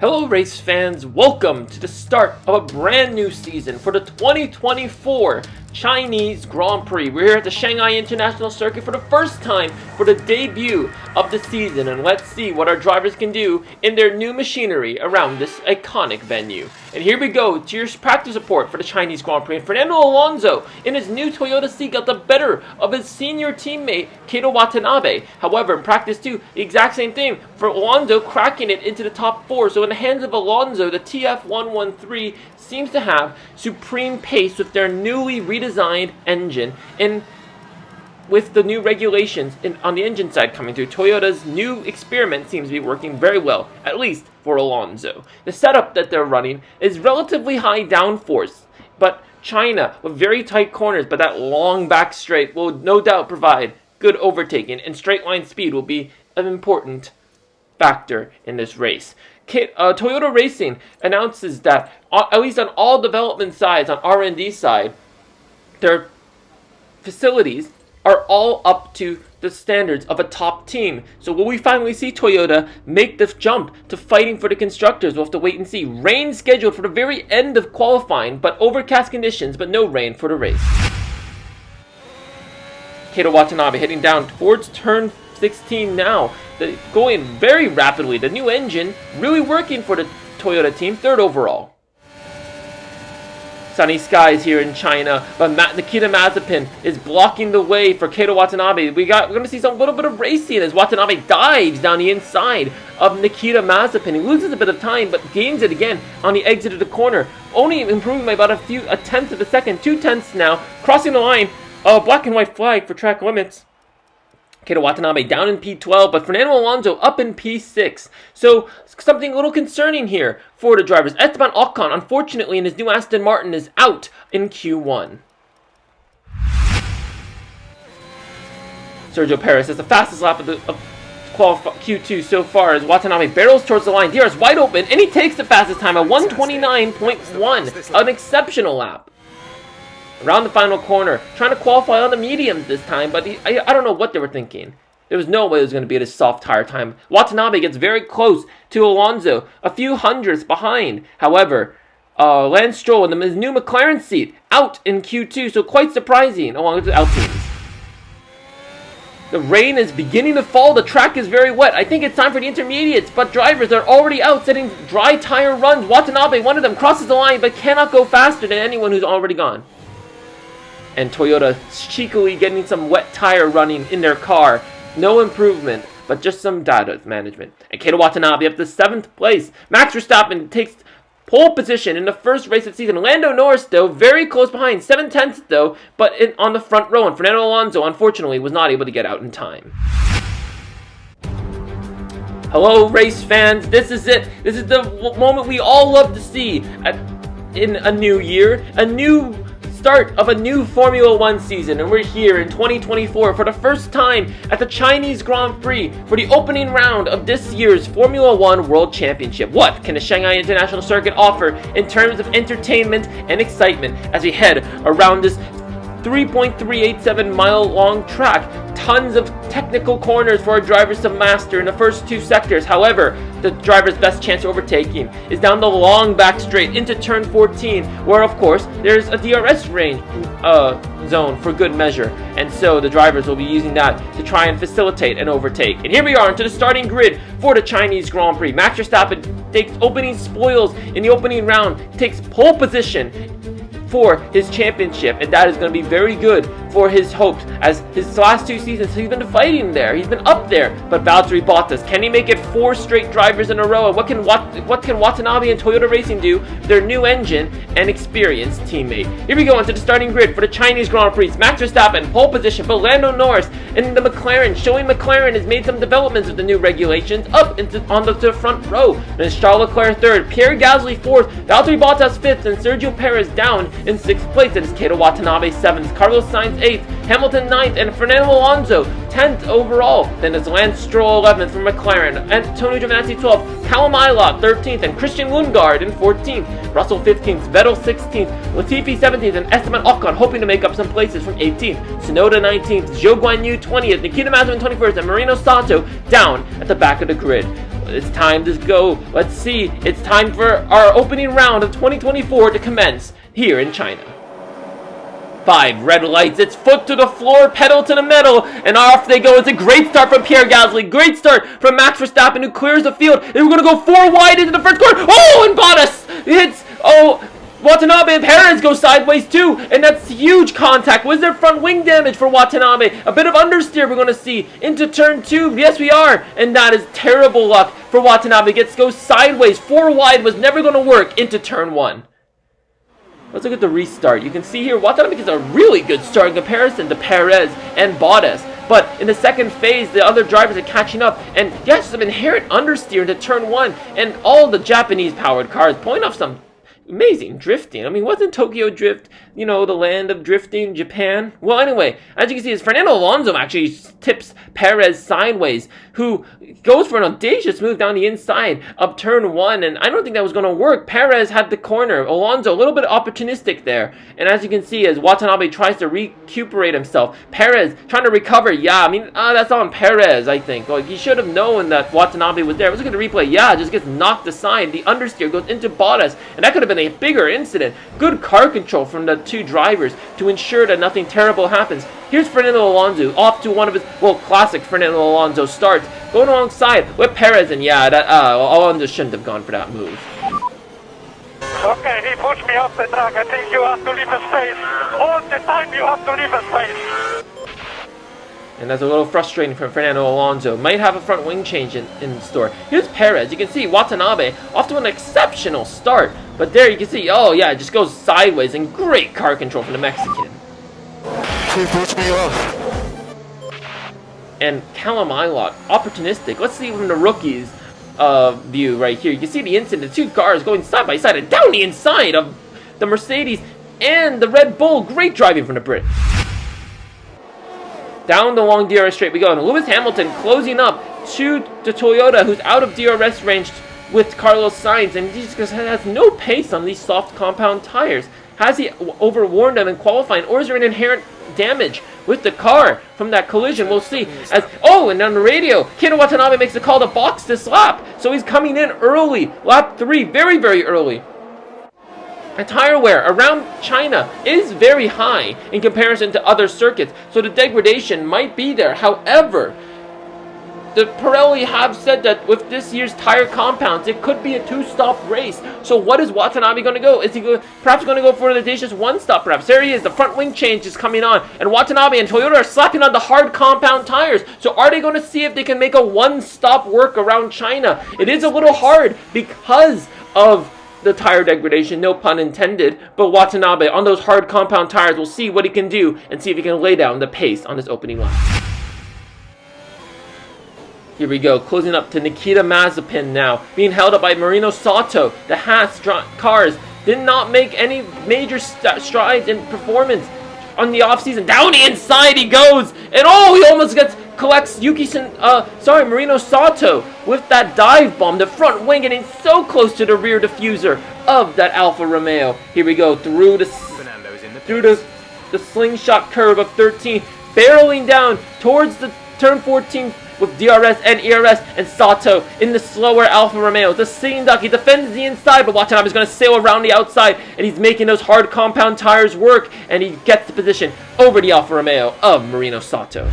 Hello race fans, welcome to the start of a brand new season for the 2024 Chinese Grand Prix. We're here at the Shanghai International Circuit for the first time for the debut of the season, and let's see what our drivers can do in their new machinery around this iconic venue. And here we go to your practice report for the Chinese Grand Prix. And Fernando Alonso in his new Toyota Sea got the better of his senior teammate Kato Watanabe. However, in practice 2, the exact same thing for Alonso, cracking it into the top 4. So in the hands of Alonso, the TF113 seems to have supreme pace with their newly redesigned engine, and with the new regulations on the engine side coming through, Toyota's new experiment seems to be working very well, at least for Alonso. The setup that they're running is relatively high downforce, but China with very tight corners, but that long back straight will no doubt provide good overtaking, and straight line speed will be an important factor in this race. Toyota Racing announces that, at least on all development sides, on R&D side, their facilities are all up to the standards of a top team. So will we finally see Toyota make the jump to fighting for the constructors? We'll have to wait and see. Rain scheduled for the very end of qualifying, but overcast conditions, but no rain for the race. Kato Watanabe heading down towards turn 16 now. Going very rapidly. The new engine really working for the Toyota team, 3rd overall. Sunny skies here in China, but Nikita Mazepin is blocking the way for Kato Watanabe. We're going to see some little bit of racing as Watanabe dives down the inside of Nikita Mazepin. He loses a bit of time, but gains it again on the exit of the corner, only improving by about a tenth of a second, 2/10 now, crossing the line. A black and white flag for track limits. Kato Watanabe down in P12, but Fernando Alonso up in P6. So, something a little concerning here for the drivers. Esteban Ocon, unfortunately, in his new Aston Martin, is out in Q1. Sergio Perez has the fastest lap of Q2 so far as Watanabe barrels towards the line. DRS wide open, and he takes the fastest time at 1:29.1. An exceptional lap. Around the final corner, trying to qualify on the mediums this time, but I don't know what they were thinking. There was no way it was going to be at a soft tire time. Watanabe gets very close to Alonso, a few hundredths behind. However, Lance Stroll in his new McLaren seat, out in Q2, so quite surprising, along with the Alpines. The rain is beginning to fall, the track is very wet. I think it's time for the intermediates, but drivers are already out setting dry tire runs. Watanabe, one of them, crosses the line, but cannot go faster than anyone who's already gone. And Toyota cheekily getting some wet tire running in their car. No improvement, but just some data management. And Kato Watanabe up to 7th place. Max Verstappen takes pole position in the first race of the season. Lando Norris, though, very close behind. 7/10 though, but on the front row. And Fernando Alonso, unfortunately, was not able to get out in time. Hello, race fans. This is it. This is the moment we all love to see in a new year. A new start of a new Formula 1 season, and we're here in 2024 for the first time at the Chinese Grand Prix for the opening round of this year's Formula 1 World Championship. What can the Shanghai International Circuit offer in terms of entertainment and excitement as we head around this 3.387 mile long track? Tons of technical corners for our drivers to master in the first 2 sectors. However, the driver's best chance of overtaking is down the long back straight into turn 14, where of course there's a DRS range zone for good measure, and so the drivers will be using that to try and facilitate an overtake. And here we are into the starting grid for the Chinese Grand Prix. Max Verstappen takes opening spoils in the opening round, takes pole position for his championship, and that is going to be very good for his hopes, as his last 2 seasons he's been fighting there, he's been up there. But Valtteri Bottas, can he make it 4 straight drivers in a row? And what can Watanabe and Toyota Racing do? Their new engine and experienced teammate. Here we go into the starting grid for the Chinese Grand Prix. Max Verstappen pole position, but Lando Norris in the McLaren, showing McLaren has made some developments with the new regulations up on the front row. Then Charles Leclerc 3rd, Pierre Gasly 4th, Valtteri Bottas 5th, and Sergio Perez down in 6th place. It is Kato Watanabe 7th, Carlos Sainz 8th, Hamilton 9th, and Fernando Alonso 10th overall. Then it's Lance Stroll 11th from McLaren, Antonio Giovinazzi 12th, Callum Ilott 13th, and Christian Lundgaard in 14th, Russell 15th, Vettel 16th, Latifi 17th, and Esteban Ocon hoping to make up some places from 18th, Tsunoda 19th, Zhou Guanyu 20th, Nikita Mazepin 21st, and Marino Sato down at the back of the grid. It's time to go. Let's see. It's time for our opening round of 2024 to commence here in China. 5 red lights, it's foot to the floor, pedal to the metal, and off they go. It's a great start from Pierre Gasly, great start from Max Verstappen, who clears the field, and we're going to go 4 wide into the first corner. Oh, and Bottas hits, Watanabe and Perez go sideways too, and that's huge contact. Was there front wing damage for Watanabe? A bit of understeer we're going to see into turn 2. Yes, we are, and that is terrible luck for Watanabe. Goes sideways, 4 wide was never going to work into turn 1. Let's look at the restart. You can see here, Watanabe gets a really good start in comparison to Perez and Bottas. But in the second phase, the other drivers are catching up. And yes, some inherent understeer into turn 1. And all the Japanese-powered cars point off some amazing drifting. I mean, wasn't Tokyo Drift, the land of drifting, Japan? Well, anyway, as you can see, it's Fernando Alonso actually tips Perez sideways, who goes for an audacious move down the inside of turn 1, and I don't think that was going to work. Perez had the corner. Alonso, a little bit opportunistic there. And as you can see, as Watanabe tries to recuperate himself, Perez trying to recover. Yeah, I mean, that's on Perez, I think. Like, he should have known that Watanabe was there. Let's look at the replay. Yeah, just gets knocked aside. The understeer goes into Bottas, and that could have been a bigger incident. Good car control from the 2 drivers to ensure that nothing terrible happens. Here's Fernando Alonso off to one of his, classic Fernando Alonso starts, going alongside with Perez, and yeah, that Alonso shouldn't have gone for that move. Okay, he pushed me off the track. I think you have to leave a space. All the time you have to leave a space. And that's a little frustrating for Fernando Alonso. Might have a front wing change in store. Here's Perez. You can see Watanabe off to an exceptional start. But there you can see, oh yeah, it just goes sideways, and great car control from the Mexican. He pushed me off. And Callum Ilott, opportunistic. Let's see from the rookies view right here. You can see the incident. The 2 cars going side by side and down the inside of the Mercedes and the Red Bull. Great driving from the Brits. Down the long DRS straight we go. And Lewis Hamilton closing up to the Toyota, who's out of DRS range with Carlos Sainz. And he just has no pace on these soft compound tires. Has he overwarned them in qualifying, or is there an inherent damage with the car from that collision? We'll see. And on the radio, Kino Watanabe makes a call to box this lap. So he's coming in early. Lap 3, very, very early. And tire wear around China is very high in comparison to other circuits, so the degradation might be there. However, the Pirelli have said that with this year's tire compounds, it could be a 2-stop race. So what is Watanabe going to go? Is he perhaps going to go for an audacious 1-stop perhaps? There he is. The front wing change is coming on. And Watanabe and Toyota are slapping on the hard compound tires. So are they going to see if they can make a 1-stop work around China? It is a little hard because of the tire degradation, no pun intended. But Watanabe on those hard compound tires will see what he can do and see if he can lay down the pace on his opening lap. Here we go, closing up to Nikita Mazepin now, being held up by Marino Sato. The Haas cars did not make any major strides in performance on the offseason. Down the inside he goes, and he almost collects Marino Sato with that dive bomb. The front wing getting so close to the rear diffuser of that Alfa Romeo. Here we go, through the slingshot curve of 13, barreling down towards the turn 14 with DRS and ERS, and Sato in the slower Alfa Romeo. The sitting duck, he defends the inside, but Watanabe is going to sail around the outside, and he's making those hard compound tires work, and he gets the position over the Alfa Romeo of Marino Sato.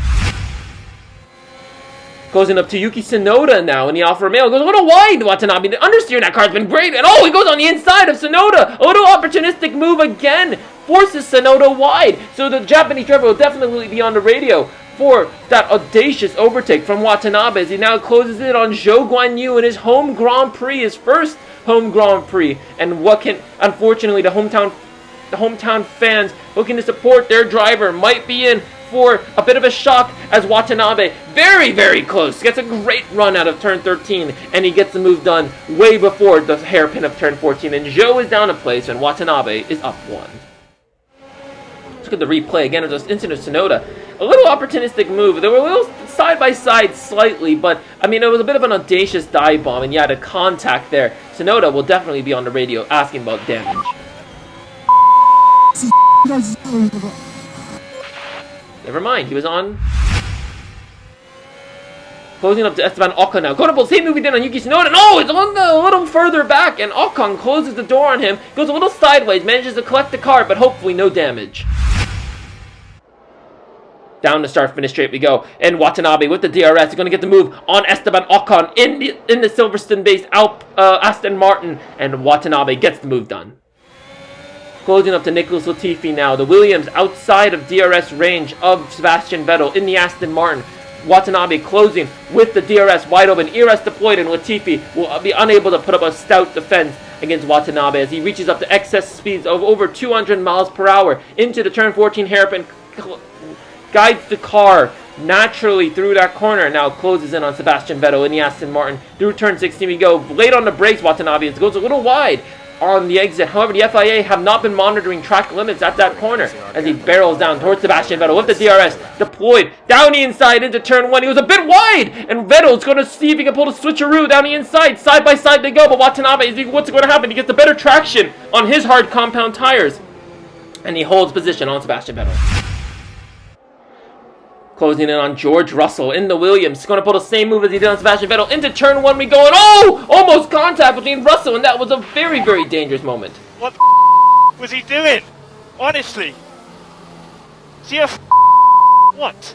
Closing up to Yuki Tsunoda now in the Alfa Romeo. Goes a little wide, Watanabe. The understeer in that car has been great, and he goes on the inside of Tsunoda. A little opportunistic move again. Forces Tsunoda wide. So the Japanese driver will definitely be on the radio for that audacious overtake from Watanabe as he now closes in on Zhou Guanyu in his home Grand Prix, his first home Grand Prix. And unfortunately, the hometown fans looking to support their driver might be in for a bit of a shock as Watanabe, very, very close, gets a great run out of turn 13, and he gets the move done way before the hairpin of turn 14, and Zhou is down a place, and Watanabe is up 1. Let's look at the replay again of this incident of Tsunoda. A little opportunistic move. They were a little side by side slightly, but I mean, it was a bit of an audacious dive bomb, and yeah, the contact there. Tsunoda will definitely be on the radio asking about damage. Never mind, he was on. Closing up to Esteban Ocon now. Going to pull the same move he did on Yuki Tsunoda. No, it's a little further back, and Ocon closes the door on him. Goes a little sideways, manages to collect the car, but hopefully no damage. Down the start-finish straight we go, and Watanabe with the DRS is going to get the move on Esteban Ocon in the Silverstone-based Aston Martin, and Watanabe gets the move done. Closing up to Nicholas Latifi now. The Williams outside of DRS range of Sebastian Vettel in the Aston Martin. Watanabe closing with the DRS wide open, ERS deployed, and Latifi will be unable to put up a stout defense against Watanabe as he reaches up to excess speeds of over 200 miles per hour into the turn 14 hairpin, guides the car naturally through that corner, and now closes in on Sebastian Vettel in the Aston Martin. Through turn 16 we go. Late on the brakes, Watanabe. It goes a little wide on the exit. However, the FIA have not been monitoring track limits at that corner as he barrels down towards Sebastian Vettel with the DRS deployed down the inside into turn 1. He was a bit wide, and Vettel's going to see if he can pull the switcheroo down the inside. Side by side they go, but Watanabe, what's going to happen? He gets the better traction on his hard compound tires, and he holds position on Sebastian Vettel. Closing in on George Russell in the Williams. He's going to pull the same move as he did on Sebastian Vettel. Into turn 1 we go, and oh! Almost contact between Russell, and that was a very, very dangerous moment. What the was he doing? Honestly. Is he a what?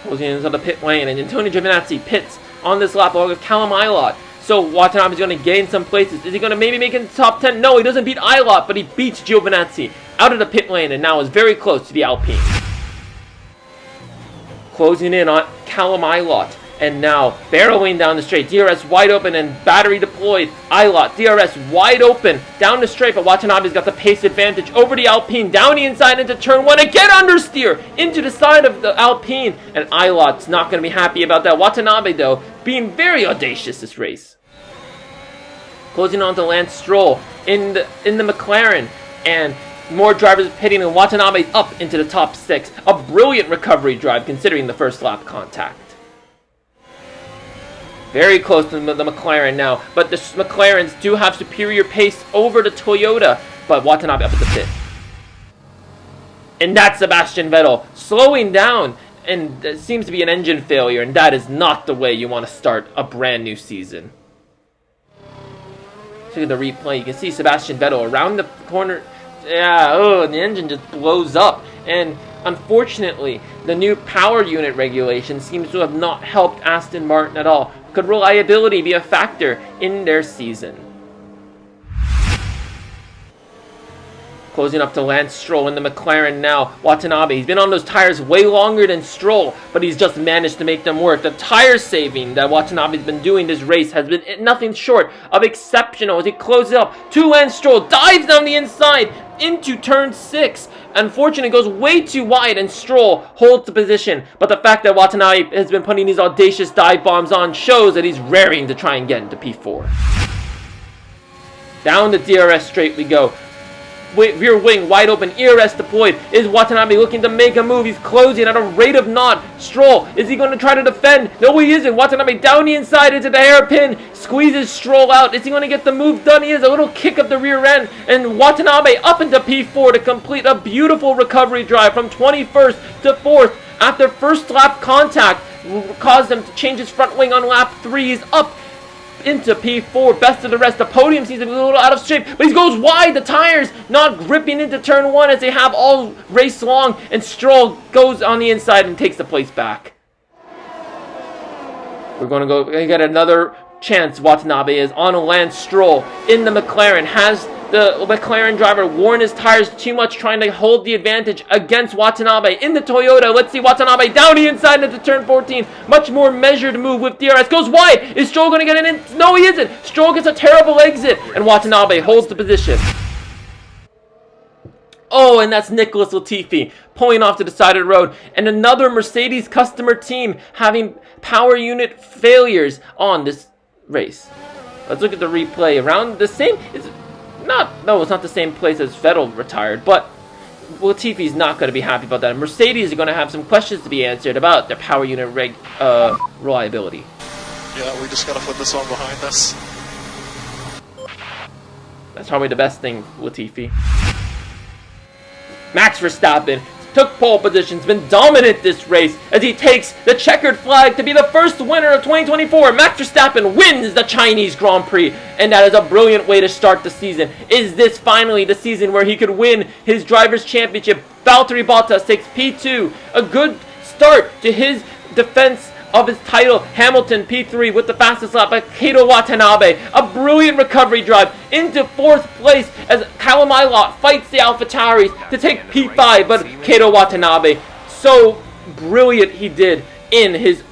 Closing into the pit lane, and Antonio Giovinazzi pits on this lap along with Callum Ilott. So Watanabe is going to gain some places. Is he going to maybe make it in the top 10? No, he doesn't beat Ilott, but he beats Giovinazzi out of the pit lane and now is very close to the Alpine. Closing in on Callum Ilott, and now barreling down the straight. DRS wide open and battery deployed. Ilott, DRS wide open down the straight, but Watanabe's got the pace advantage over the Alpine. Down the inside into turn 1. Again understeer into the side of the Alpine, and Ilott's not going to be happy about that. Watanabe, though, being very audacious this race. Closing on to Lance Stroll in the McLaren, and more drivers pitting, and Watanabe up into the top 6. A brilliant recovery drive considering the first lap contact. Very close to the McLaren now, but the McLarens do have superior pace over the Toyota, but Watanabe up at the pit. And that's Sebastian Vettel slowing down, and it seems to be an engine failure, and that is not the way you want to start a brand new season. Look at the replay. You can see Sebastian Vettel around the corner. Yeah, the engine just blows up. And unfortunately, the new power unit regulation seems to have not helped Aston Martin at all. Could reliability be a factor in their season? Closing up to Lance Stroll in the McLaren now. Watanabe, he's been on those tires way longer than Stroll, but he's just managed to make them work. The tire saving that Watanabe's been doing this race has been nothing short of exceptional as he closes up to Lance Stroll, dives down the inside into turn 6. Unfortunately, goes way too wide, and Stroll holds the position. But the fact that Watanabe has been putting these audacious dive bombs on shows that he's raring to try and get into P4. Down the DRS straight we go. Rear wing wide open, ERS deployed. Is Watanabe looking to make a move? He's closing at a rate of not. Stroll, is he going to try to defend? No, he isn't. Watanabe down the inside into the hairpin, squeezes Stroll out. Is he going to get the move done? He is. A little kick of the rear end, and Watanabe up into P4 to complete a beautiful recovery drive from 21st to 4th after first lap contact caused him to change his front wing on lap 3. He's up into P4, best of the rest. The podium seems to be a little out of shape, but he goes wide. The tires not gripping into turn 1 as they have all race long, and Stroll goes on the inside and takes the place back. We're going to go get another chance. Watanabe is on Lance Stroll in the McLaren. Has the McLaren driver worn his tires too much, trying to hold the advantage against Watanabe in the Toyota? Let's see Watanabe down the inside into turn 14. Much more measured move with DRS. Goes wide. Is Stroll going to get it in? No, he isn't. Stroll gets a terrible exit, and Watanabe holds the position. Oh, and that's Nicholas Latifi pulling off to the side of the road. And another Mercedes customer team having power unit failures on this race. Let's look at the replay. Around the same... it's not the same place as Vettel retired, but Latifi's not going to be happy about that. And Mercedes are going to have some questions to be answered about their power unit reliability. Yeah, we just got to put this one behind us. That's probably the best thing, Latifi. Max Verstappen took pole position, has been dominant this race as he takes the checkered flag to be the first winner of 2024. Max Verstappen wins the Chinese Grand Prix, and that is a brilliant way to start the season. Is this finally the season where he could win his Drivers' Championship? Valtteri Bottas takes P2, a good start to his defense of his title. Hamilton P3 with the fastest lap by Kato Watanabe. A brilliant recovery drive into 4th place as Callum Ilott fights the AlphaTauris to take P5, but Kato Watanabe, so brilliant he did in his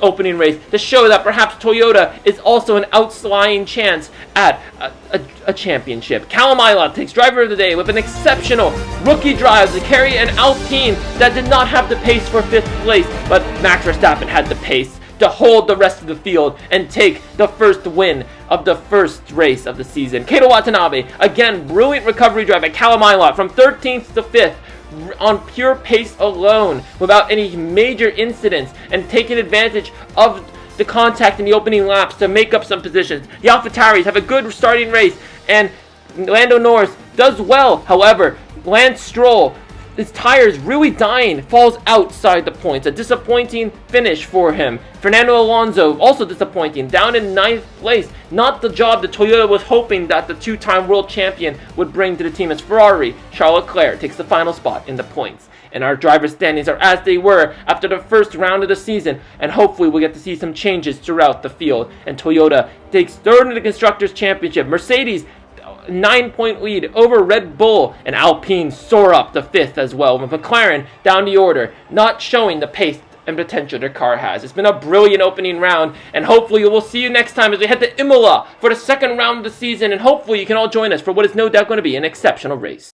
opening race to show that perhaps Toyota is also an outlying chance at a championship. Callum Ilott takes Driver of the Day with an exceptional rookie drive to carry an Alpine that did not have the pace for 5th place, but Max Verstappen had the pace to hold the rest of the field and take the first win of the first race of the season. Kato Watanabe, again, brilliant recovery drive by Callum Ilott from 13th to 5th, on pure pace alone without any major incidents, and taking advantage of the contact in the opening laps to make up some positions. The AlphaTauris have a good starting race, and Lando Norris does well. However, Lance Stroll, his tires really dying, falls outside the points. A disappointing finish for him. Fernando Alonso, also disappointing, down in 9th place. Not the job that Toyota was hoping that the 2-time world champion would bring to the team as Ferrari. Charles Leclerc takes the final spot in the points. And our driver standings are as they were after the first round of the season, and hopefully we'll get to see some changes throughout the field. And Toyota takes 3rd in the Constructors' Championship. Mercedes, 9-point lead over Red Bull, and Alpine soar up to 5th as well, with McLaren down the order, not showing the pace and potential their car has. It's been a brilliant opening round, and hopefully we'll see you next time as we head to Imola for the second round of the season, and hopefully you can all join us for what is no doubt going to be an exceptional race.